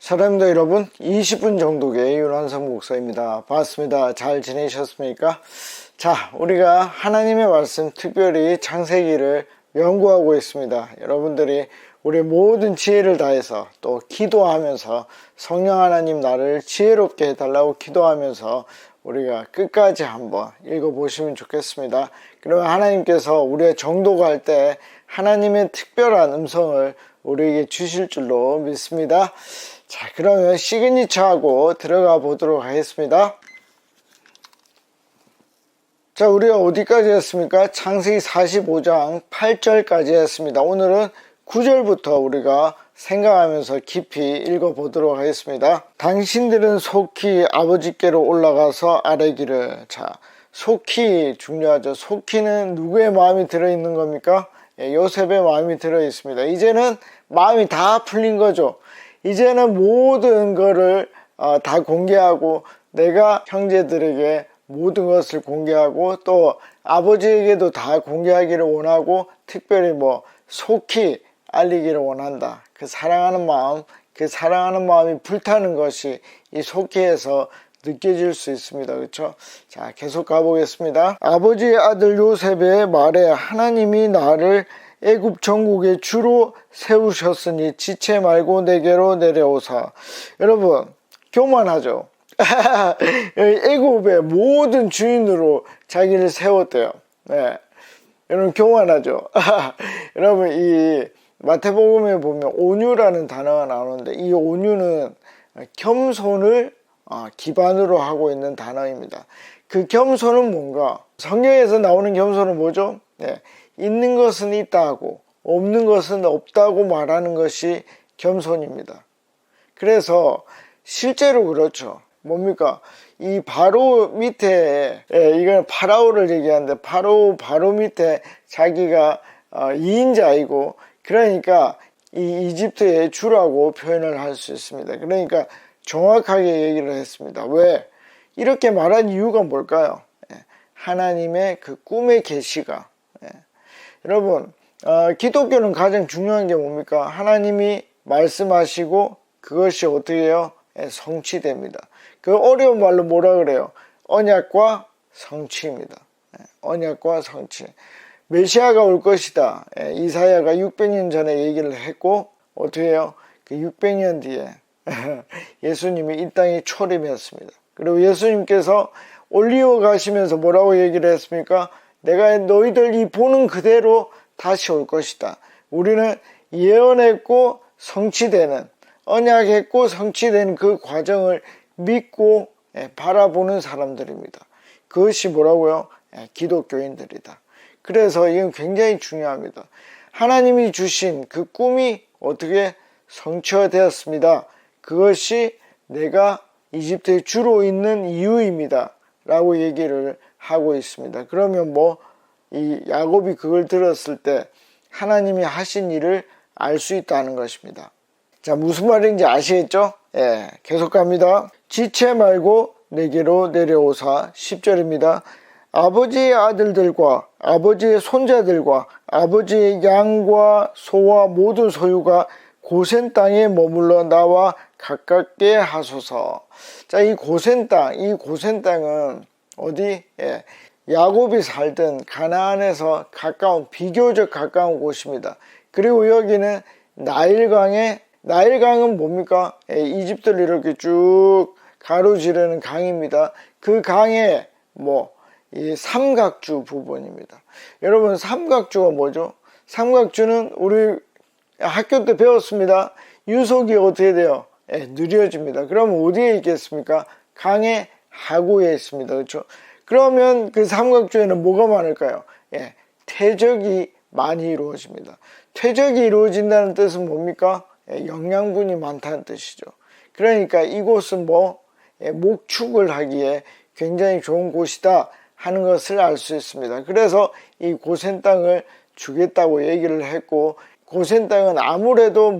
사랑합니다 여러분. 20분 정도의 윤한성 목사입니다. 반갑습니다. 잘 지내셨습니까? 자, 우리가 하나님의 말씀 특별히 창세기를 연구하고 있습니다. 여러분들이 우리 모든 지혜를 다해서 또 기도하면서 성령 하나님 나를 지혜롭게 해달라고 기도하면서 우리가 끝까지 한번 읽어보시면 좋겠습니다. 그러면 하나님께서 우리의 정독할 때 하나님의 특별한 음성을 우리에게 주실 줄로 믿습니다. 자, 그러면 시그니처하고 들어가 보도록 하겠습니다. 자, 우리가 어디까지 했습니까? 창세기 45장 8절까지 했습니다. 오늘은 9절부터 우리가 생각하면서 깊이 읽어보도록 하겠습니다. 당신들은 속히 아버지께로 올라가서 아뢰기를. 자, 속히 중요하죠. 속히는 누구의 마음이 들어있는 겁니까? 요셉의 마음이 들어있습니다. 이제는 마음이 다 풀린 거죠. 이제는 모든 거를 다 공개하고 내가 형제들에게 모든 것을 공개하고 또 아버지에게도 다 공개하기를 원하고 특별히 속히 알리기를 원한다. 그 사랑하는 마음이 불타는 것이 이 속히에서 느껴질 수 있습니다. 그렇죠? 자, 계속 가보겠습니다. 아버지의 아들 요셉의 말에 하나님이 나를 애굽 전국의 주로 세우셨으니 지체 말고 내게로 내려오사. 여러분 교만하죠. 애굽의 모든 주인으로 자기를 세웠대요. 네. 여러분 교만하죠. 여러분 이 마태복음에 보면 온유라는 단어가 나오는데 이 온유는 겸손을 기반으로 하고 있는 단어입니다. 그 겸손은 뭔가? 성경에서 나오는 겸손은 뭐죠? 네. 있는 것은 있다 하고 없는 것은 없다고 말하는 것이 겸손입니다. 그래서 실제로 그렇죠. 뭡니까? 이 바로 밑에, 이건 파라오를 얘기하는데 바로 밑에 자기가 2인자이고 그러니까 이 이집트의 주라고 표현을 할 수 있습니다. 그러니까 정확하게 얘기를 했습니다. 왜? 이렇게 말한 이유가 뭘까요? 하나님의 그 꿈의 계시가. 여러분 기독교는 가장 중요한 게 뭡니까? 하나님이 말씀하시고 그것이 어떻게 해요? 성취됩니다. 그 어려운 말로 뭐라 그래요? 언약과 성취입니다. 언약과 성취. 메시아가 올 것이다. 이사야가 600년 전에 얘기를 했고 어떻게 해요? 그 600년 뒤에 예수님이 이 땅에 초림했습니다. 그리고 예수님께서 올리오 가시면서 뭐라고 얘기를 했습니까? 내가 너희들 보는 그대로 다시 올 것이다. 우리는 예언했고 성취되는, 언약했고 성취되는 그 과정을 믿고 바라보는 사람들입니다. 그것이 뭐라고요? 기독교인들이다. 그래서 이건 굉장히 중요합니다. 하나님이 주신 그 꿈이 어떻게 성취되었습니다. 그것이 내가 이집트에 주로 있는 이유입니다. 라고 얘기를 하고 있습니다. 그러면 이 야곱이 그걸 들었을 때 하나님이 하신 일을 알 수 있다는 것입니다. 자, 무슨 말인지 아시겠죠? 계속 갑니다. 지체 말고 내게로 내려오사. 10절입니다. 아버지의 아들들과 아버지의 손자들과 아버지의 양과 소와 모든 소유가 고센 땅에 머물러 나와 가깝게 하소서. 자, 이 고센 땅은 어디? 야곱이 살던 가나안에서 비교적 가까운 곳입니다. 그리고 여기는 나일강은 뭡니까? 이집트를 이렇게 쭉 가로지르는 강입니다. 그 강에 이 삼각주 부분입니다. 여러분 삼각주가 뭐죠? 삼각주는 우리 학교 때 배웠습니다. 유속이 어떻게 돼요? 느려집니다. 그러면 어디에 있겠습니까? 강의 하구에 있습니다. 그렇죠? 그러면 그 삼각주에는 뭐가 많을까요? 퇴적이 많이 이루어집니다. 퇴적이 이루어진다는 뜻은 뭡니까? 영양분이 많다는 뜻이죠. 그러니까 이곳은 목축을 하기에 굉장히 좋은 곳이다 하는 것을 알 수 있습니다. 그래서 이 고센 땅을 주겠다고 얘기를 했고, 고센 땅은 아무래도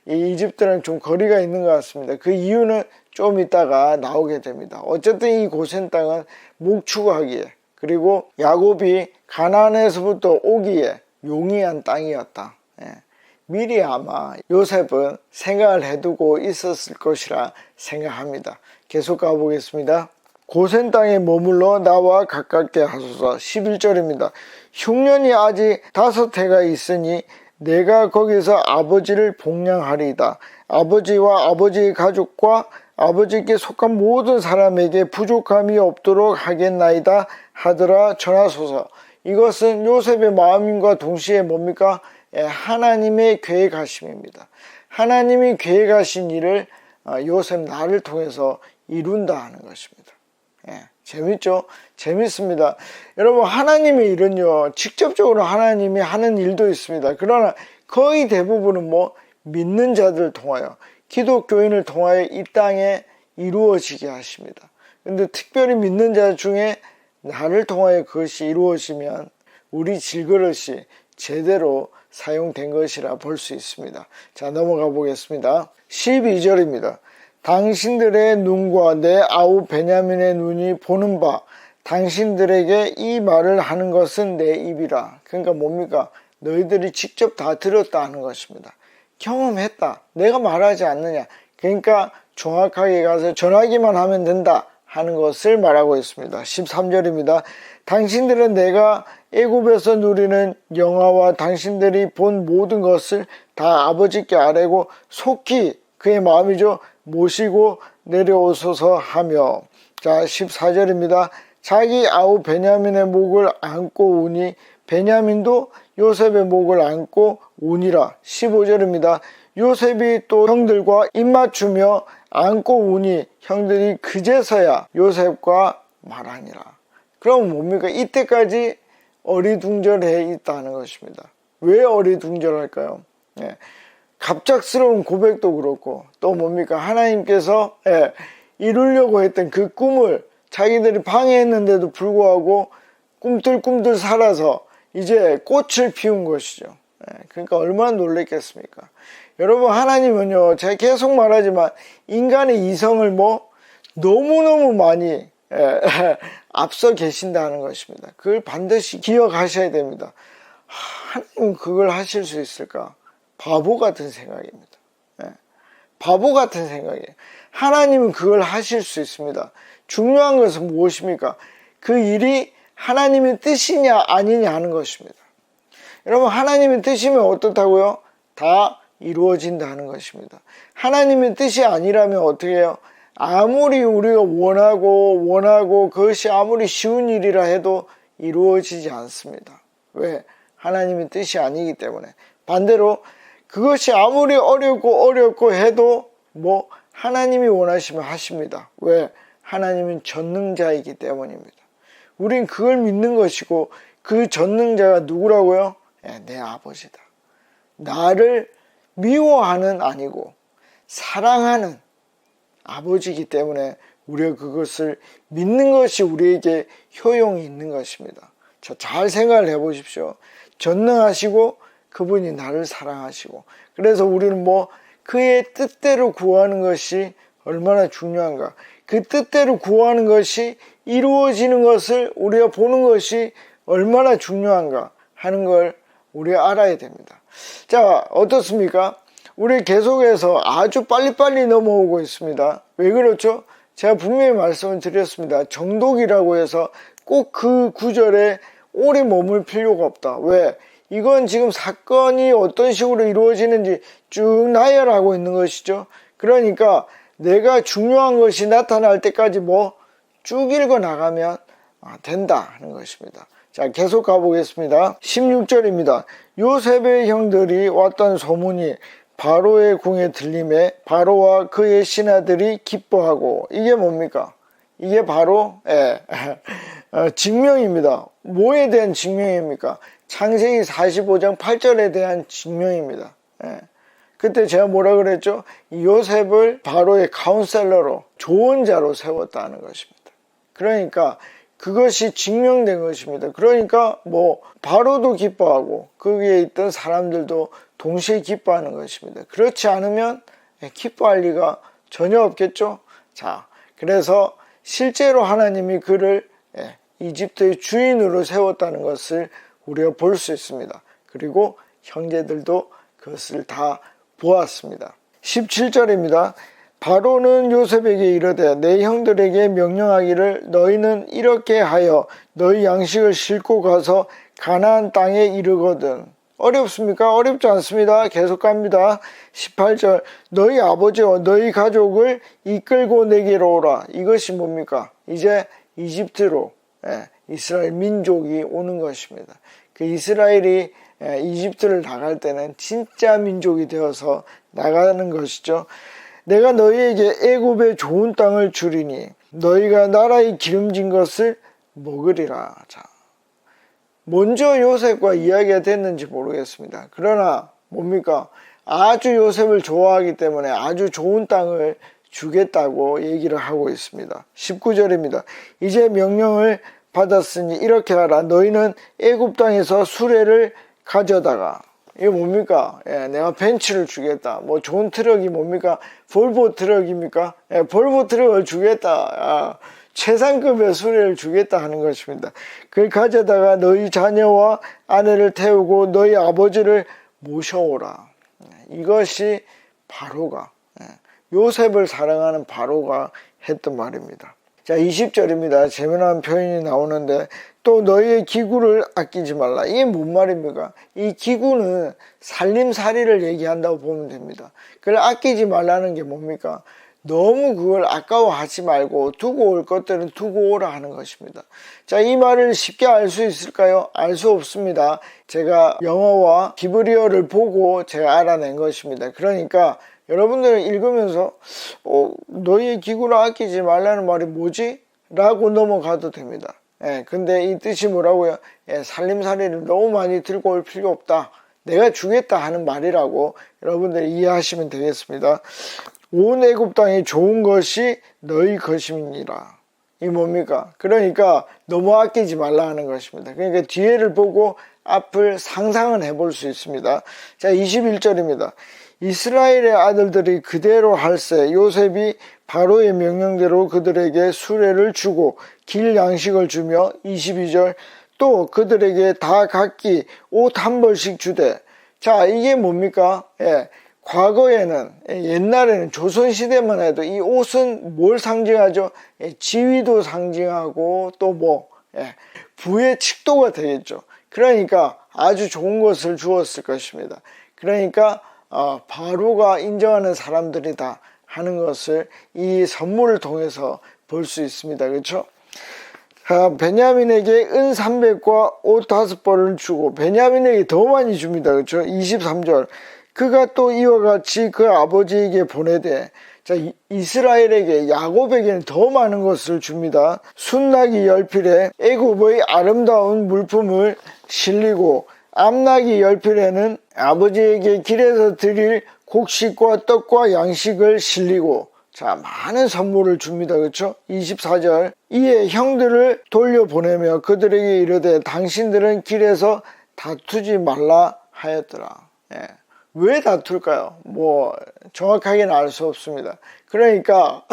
이 이집트랑 좀 거리가 있는 것 같습니다. 그 이유는 좀 이따가 나오게 됩니다. 어쨌든 이 고센 땅은 목축하기에, 그리고 야곱이 가나안에서부터 오기에 용이한 땅이었다. 미리 아마 요셉은 생각을 해두고 있었을 것이라 생각합니다. 계속 가보겠습니다. 고센 땅에 머물러 나와 가깝게 하소서. 11절입니다. 흉년이 아직 5해가 있으니 내가 거기서 아버지를 복량하리이다. 아버지와 아버지의 가족과 아버지께 속한 모든 사람에게 부족함이 없도록 하겠나이다 하더라 전하소서. 이것은 요셉의 마음과 동시에 뭡니까? 하나님의 계획하심입니다. 하나님이 계획하신 일을 요셉 나를 통해서 이룬다 하는 것입니다. 재밌죠? 재밌습니다. 여러분, 하나님의 일은요, 직접적으로 하나님이 하는 일도 있습니다. 그러나 거의 대부분은 믿는 자들을 통하여, 기독교인을 통하여 이 땅에 이루어지게 하십니다. 근데 특별히 믿는 자 중에 나를 통하여 그것이 이루어지면 우리 질그릇이 제대로 사용된 것이라 볼 수 있습니다. 자, 넘어가 보겠습니다. 12절입니다. 당신들의 눈과 내 아우 베냐민의 눈이 보는 바 당신들에게 이 말을 하는 것은 내 입이라. 그러니까 뭡니까? 너희들이 직접 다 들었다 하는 것입니다. 경험했다. 내가 말하지 않느냐. 그러니까 정확하게 가서 전하기만 하면 된다 하는 것을 말하고 있습니다. 13절입니다. 당신들은 내가 애굽에서 누리는 영화와 당신들이 본 모든 것을 다 아버지께 아뢰고 속히 그의 마음이죠. 모시고 내려오소서 하며. 자, 14절입니다. 자기 아우 베냐민의 목을 안고 우니 베냐민도 요셉의 목을 안고 우니라. 15절입니다. 요셉이 또 형들과 입맞추며 안고 우니 형들이 그제서야 요셉과 말하니라. 그럼 뭡니까? 이때까지 어리둥절해 있다는 것입니다. 왜 어리둥절할까요? 갑작스러운 고백도 그렇고 또 뭡니까? 하나님께서 이루려고 했던 그 꿈을 자기들이 방해했는데도 불구하고 꿈틀꿈틀 살아서 이제 꽃을 피운 것이죠. 그러니까 얼마나 놀랬겠습니까? 여러분, 하나님은요, 제가 계속 말하지만 인간의 이성을 너무너무 많이 앞서 계신다는 것입니다. 그걸 반드시 기억하셔야 됩니다. 하나님은 그걸 하실 수 있을까? 바보 같은 생각입니다. 바보 같은 생각이에요. 하나님은 그걸 하실 수 있습니다. 중요한 것은 무엇입니까? 그 일이 하나님의 뜻이냐 아니냐 하는 것입니다. 여러분, 하나님의 뜻이면 어떻다고요? 다 이루어진다는 것입니다. 하나님의 뜻이 아니라면 어떻게 해요? 아무리 우리가 원하고 그것이 아무리 쉬운 일이라 해도 이루어지지 않습니다. 왜? 하나님의 뜻이 아니기 때문에. 반대로 그것이 아무리 어렵고 해도 하나님이 원하시면 하십니다. 왜? 하나님은 전능자이기 때문입니다. 우린 그걸 믿는 것이고 그 전능자가 누구라고요? 내 아버지다. 나를 미워하는 아니고 사랑하는 아버지이기 때문에 우리가 그것을 믿는 것이 우리에게 효용이 있는 것입니다. 자, 잘 생각을 해보십시오. 전능하시고 그분이 나를 사랑하시고 그래서 우리는 그의 뜻대로 구하는 것이 얼마나 중요한가. 그 뜻대로 구하는 것이 이루어지는 것을 우리가 보는 것이 얼마나 중요한가 하는 걸 우리가 알아야 됩니다. 자, 어떻습니까? 우리 계속해서 아주 빨리빨리 넘어오고 있습니다. 왜 그렇죠? 제가 분명히 말씀을 드렸습니다. 정독이라고 해서 꼭 그 구절에 오래 머물 필요가 없다. 왜? 이건 지금 사건이 어떤 식으로 이루어지는지 쭉 나열하고 있는 것이죠. 그러니까 내가 중요한 것이 나타날 때까지 쭉 읽어 나가면 된다 하는 것입니다. 자, 계속 가보겠습니다. 16절입니다. 요셉의 형들이 왔던 소문이 바로의 궁에 들림에 바로와 그의 신하들이 기뻐하고. 이게 뭡니까? 이게 바로 증명입니다. 뭐에 대한 증명입니까? 창세기 45장 8절에 대한 증명입니다. 그때 제가 뭐라 그랬죠? 요셉을 바로의 카운셀러로, 조언자로 세웠다는 것입니다. 그러니까 그것이 증명된 것입니다. 그러니까 바로도 기뻐하고 거기에 있던 사람들도 동시에 기뻐하는 것입니다. 그렇지 않으면 기뻐할 리가 전혀 없겠죠. 자, 그래서 실제로 하나님이 그를 이집트의 주인으로 세웠다는 것을 우리가 볼 수 있습니다. 그리고 형제들도 그것을 다 보았습니다. 17절입니다. 바로는 요셉에게 이르되 내 형들에게 명령하기를 너희는 이렇게 하여 너희 양식을 싣고 가서 가나안 땅에 이르거든. 어렵습니까? 어렵지 않습니다. 계속 갑니다. 18절 너희 아버지와 너희 가족을 이끌고 내게로 오라. 이것이 뭡니까? 이제 이집트로 이스라엘 민족이 오는 것입니다. 그 이스라엘이 이집트를 나갈 때는 진짜 민족이 되어서 나가는 것이죠. 내가 너희에게 애굽의 좋은 땅을 주리니 너희가 나라의 기름진 것을 먹으리라. 자, 먼저 요셉과 이야기가 됐는지 모르겠습니다. 그러나 뭡니까? 아주 요셉을 좋아하기 때문에 아주 좋은 땅을 주겠다고 얘기를 하고 있습니다. 19절입니다. 이제 명령을 받았으니 이렇게 하라. 너희는 애굽 땅에서 수레를 가져다가. 이게 뭡니까? 내가 벤츠를 주겠다. 뭐 좋은 트럭이 뭡니까? 볼보 트럭입니까? 볼보 트럭을 주겠다. 최상급의 수레를 주겠다 하는 것입니다. 그걸 가져다가 너희 자녀와 아내를 태우고 너희 아버지를 모셔오라. 이것이 바로가, 요셉을 사랑하는 바로가 했던 말입니다. 자, 20절입니다. 재미난 표현이 나오는데 또 너희의 기구를 아끼지 말라. 이게 뭔 말입니까? 이 기구는 살림살이를 얘기한다고 보면 됩니다. 그걸 아끼지 말라는 게 뭡니까? 너무 그걸 아까워하지 말고 두고 올 것들은 두고 오라 하는 것입니다. 자, 이 말을 쉽게 알 수 있을까요? 알 수 없습니다. 제가 영어와 히브리어를 보고 제가 알아낸 것입니다. 그러니까 여러분들은 읽으면서 너희의 기구를 아끼지 말라는 말이 뭐지? 라고 넘어가도 됩니다. 근데 이 뜻이 뭐라고요? 살림살이를 너무 많이 들고 올 필요 없다. 내가 주겠다 하는 말이라고 여러분들이 이해하시면 되겠습니다. 온 애굽 땅이 좋은 것이 너희 것임이니라. 이 뭡니까? 그러니까 너무 아끼지 말라 하는 것입니다. 그러니까 뒤에를 보고 앞을 상상은 해볼 수 있습니다. 자, 21절입니다. 이스라엘의 아들들이 그대로 할세 요셉이 바로의 명령대로 그들에게 수레를 주고 길 양식을 주며 22절 또 그들에게 다 각기 옷 한 벌씩 주되. 자, 이게 뭡니까? 과거에는 옛날에는 조선시대만 해도 이 옷은 뭘 상징하죠? 지위도 상징하고 또 부의 칙도가 되겠죠. 그러니까 아주 좋은 것을 주었을 것입니다. 그러니까 바로가 인정하는 사람들이다 하는 것을 이 선물을 통해서 볼 수 있습니다. 그렇죠? 베냐민에게 은 300과 옷 5벌을 주고 베냐민에게 더 많이 줍니다. 그렇죠? 23절 그가 또 이와 같이 그 아버지에게 보내되. 자, 이스라엘에게 야곱에게는 더 많은 것을 줍니다. 순낙이 10필에 애굽의 아름다운 물품을 실리고 암낙이 10필에는 아버지에게 길에서 드릴 곡식과 떡과 양식을 실리고. 자, 많은 선물을 줍니다. 그렇죠? 24절 이에 형들을 돌려보내며 그들에게 이르되 당신들은 길에서 다투지 말라 하였더라. 왜 다툴까요? 정확하게는 알 수 없습니다. 그러니까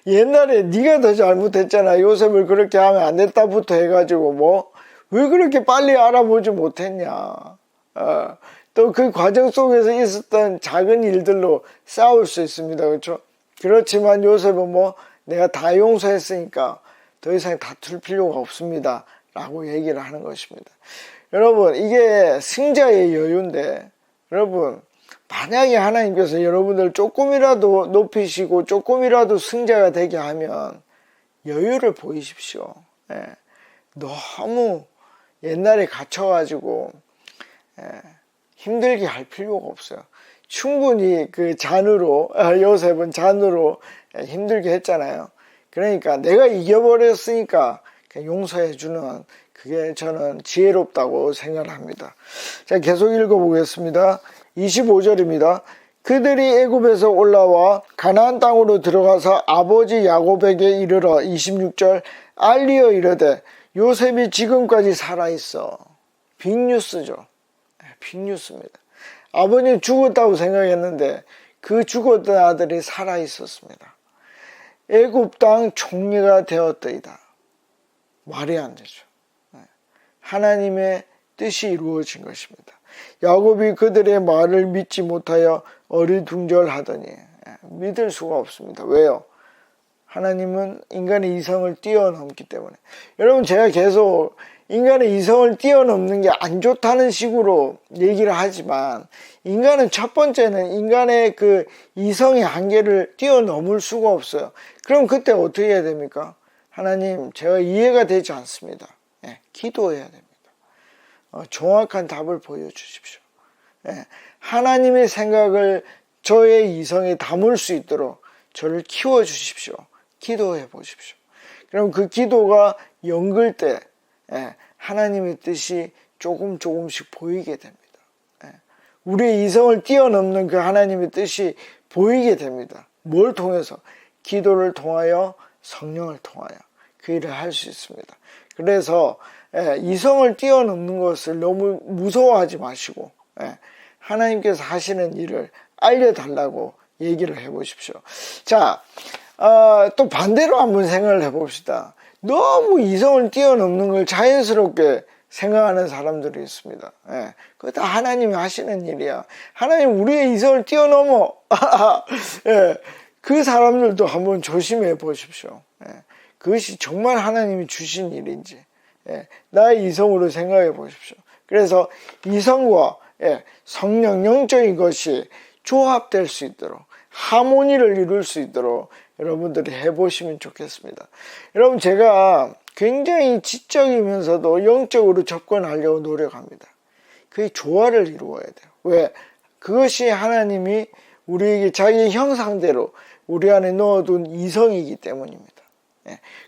옛날에 네가 더 잘못했잖아. 요셉을 그렇게 하면 안 됐다부터 해가지고 왜 그렇게 빨리 알아보지 못했냐. 또 그 과정 속에서 있었던 작은 일들로 싸울 수 있습니다. 그렇죠? 그렇지만 요셉은 내가 다 용서했으니까 더 이상 다툴 필요가 없습니다. 라고 얘기를 하는 것입니다. 여러분, 이게 승자의 여유인데, 여러분, 만약에 하나님께서 여러분들 조금이라도 높이시고 조금이라도 승자가 되게 하면 여유를 보이십시오. 너무 옛날에 갇혀가지고 힘들게 할 필요가 없어요. 충분히 그 잔으로, 요셉은 잔으로 힘들게 했잖아요. 그러니까 내가 이겨버렸으니까 용서해주는 그게 저는 지혜롭다고 생각을 합니다. 자, 계속 읽어보겠습니다. 25절입니다. 그들이 애굽에서 올라와 가나안 땅으로 들어가서 아버지 야곱에게 이르러 26절 알리어 이르되 요셉이 지금까지 살아있어. 빅뉴스죠. 빅뉴스입니다. 아버님 죽었다고 생각했는데 그 죽었던 아들이 살아있었습니다. 애굽 땅 총리가 되었더이다. 말이 안 되죠. 하나님의 뜻이 이루어진 것입니다. 야곱이 그들의 말을 믿지 못하여 어리둥절하더니. 믿을 수가 없습니다. 왜요? 하나님은 인간의 이성을 뛰어넘기 때문에. 여러분, 제가 계속 인간의 이성을 뛰어넘는 게 안 좋다는 식으로 얘기를 하지만, 인간은 첫 번째는 인간의 그 이성의 한계를 뛰어넘을 수가 없어요. 그럼 그때 어떻게 해야 됩니까? 하나님, 제가 이해가 되지 않습니다. 기도해야 됩니다. 정확한 답을 보여주십시오. 하나님의 생각을 저의 이성에 담을 수 있도록 저를 키워주십시오. 기도해 보십시오. 그럼 그 기도가 연글 때 하나님의 뜻이 조금씩 보이게 됩니다. 우리의 이성을 뛰어넘는 그 하나님의 뜻이 보이게 됩니다. 뭘 통해서? 기도를 통하여, 성령을 통하여 그 일을 할 수 있습니다. 그래서 이성을 뛰어넘는 것을 너무 무서워하지 마시고 하나님께서 하시는 일을 알려달라고 얘기를 해보십시오. 자, 또 반대로 한번 생각을 해봅시다. 너무 이성을 뛰어넘는 걸 자연스럽게 생각하는 사람들이 있습니다. 그거 다 하나님이 하시는 일이야. 하나님 우리의 이성을 뛰어넘어. 그 사람들도 한번 조심해 보십시오. 그것이 정말 하나님이 주신 일인지 나의 이성으로 생각해 보십시오. 그래서 이성과 성령, 영적인 것이 조합될 수 있도록, 하모니를 이룰 수 있도록 여러분들이 해보시면 좋겠습니다. 여러분, 제가 굉장히 지적이면서도 영적으로 접근하려고 노력합니다. 그게 조화를 이루어야 돼요. 왜? 그것이 하나님이 우리에게 자기의 형상대로 우리 안에 넣어둔 이성이기 때문입니다.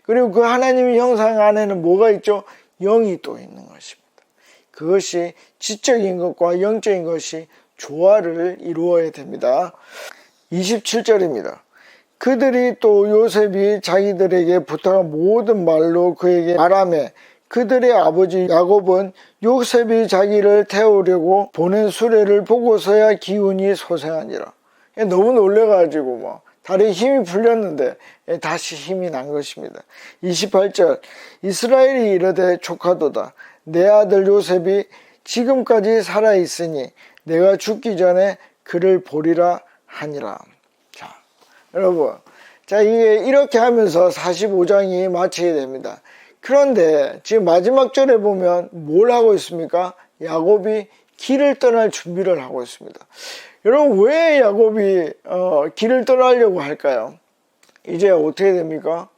그리고 그 하나님의 형상 안에는 뭐가 있죠? 영이 또 있는 것입니다. 그것이 지적인 것과 영적인 것이 조화를 이루어야 됩니다. 27절입니다. 그들이 또 요셉이 자기들에게 부탁한 모든 말로 그에게 말하며 그들의 아버지 야곱은 요셉이 자기를 태우려고 보낸 수레를 보고서야 기운이 솟아나니라. 너무 놀래가지고 뭐 다리에 힘이 풀렸는데 다시 힘이 난 것입니다. 28절 이스라엘이 이르되 조카도다. 내 아들 요셉이 지금까지 살아있으니 내가 죽기 전에 그를 보리라 하니라. 자, 여러분, 자, 이게 이렇게 하면서 45장이 마치게 됩니다. 그런데 지금 마지막 절에 보면 뭘 하고 있습니까? 야곱이 길을 떠날 준비를 하고 있습니다. 여러분, 왜 야곱이 길을 떠나려고 할까요? 이제 어떻게 됩니까?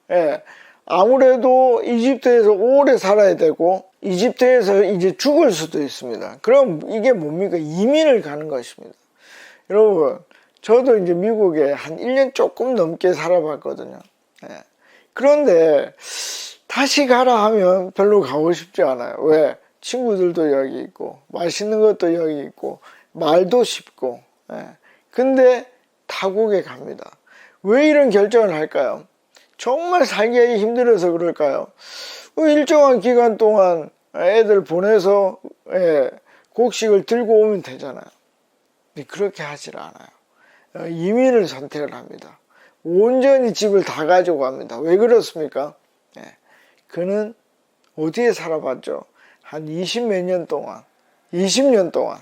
아무래도 이집트에서 오래 살아야 되고 이집트에서 이제 죽을 수도 있습니다. 그럼 이게 뭡니까? 이민을 가는 것입니다. 여러분, 저도 이제 미국에 한 1년 조금 넘게 살아봤거든요. 그런데 다시 가라 하면 별로 가고 싶지 않아요. 왜? 친구들도 여기 있고 맛있는 것도 여기 있고 말도 쉽고. 근데 타국에 갑니다. 왜 이런 결정을 할까요? 정말 살기 힘들어서 그럴까요? 일정한 기간 동안 애들 보내서 곡식을 들고 오면 되잖아요. 근데 그렇게 하질 않아요. 이민을 선택을 합니다. 온전히 집을 다 가지고 갑니다. 왜 그렇습니까? 그는 어디에 살아봤죠? 한 20몇 년 동안, 20년 동안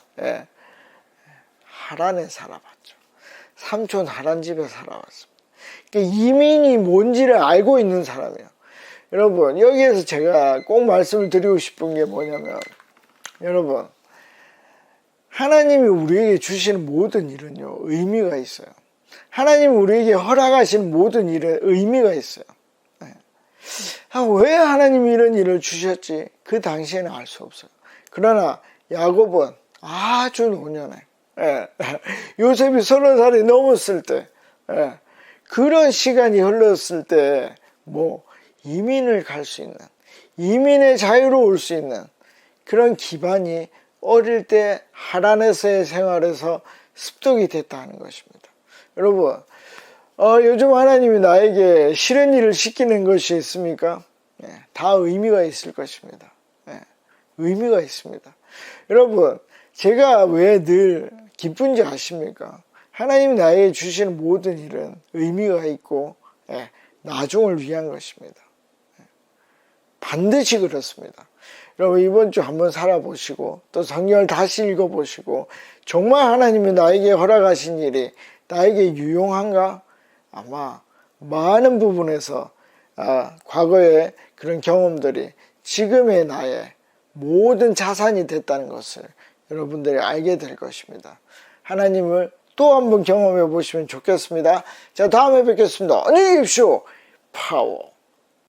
하란에 살아봤죠. 삼촌 하란 집에 살아봤습니다. 그러니까 이민이 뭔지를 알고 있는 사람이에요. 여러분, 여기에서 제가 꼭 말씀을 드리고 싶은 게 뭐냐면, 여러분, 하나님이 우리에게 주시는 모든 일은요, 의미가 있어요. 하나님이 우리에게 허락하시는 모든 일에 의미가 있어요. 왜 하나님이 이런 일을 주셨지? 그 당시에는 알 수 없어요. 그러나 야곱은 아주 노년에 요셉이 30살이 넘었을 때 그런 시간이 흘렀을 때 뭐 이민을 갈 수 있는, 이민의 자유로 올 수 있는 그런 기반이 어릴 때 하란에서의 생활에서 습득이 됐다는 것입니다. 여러분, 요즘 하나님이 나에게 싫은 일을 시키는 것이 있습니까? 다 의미가 있을 것입니다. 의미가 있습니다. 여러분, 제가 왜 늘 기쁜지 아십니까? 하나님이 나에게 주시는 모든 일은 의미가 있고 나중을 위한 것입니다. 반드시 그렇습니다. 여러분 이번 주 한번 살아보시고 또 성경을 다시 읽어보시고 정말 하나님이 나에게 허락하신 일이 나에게 유용한가? 아마 많은 부분에서 과거의 그런 경험들이 지금의 나의 모든 자산이 됐다는 것을 여러분들이 알게 될 것입니다. 하나님을 또 한번 경험해 보시면 좋겠습니다. 자, 다음에 뵙겠습니다. 안녕히 계십시오. 파워.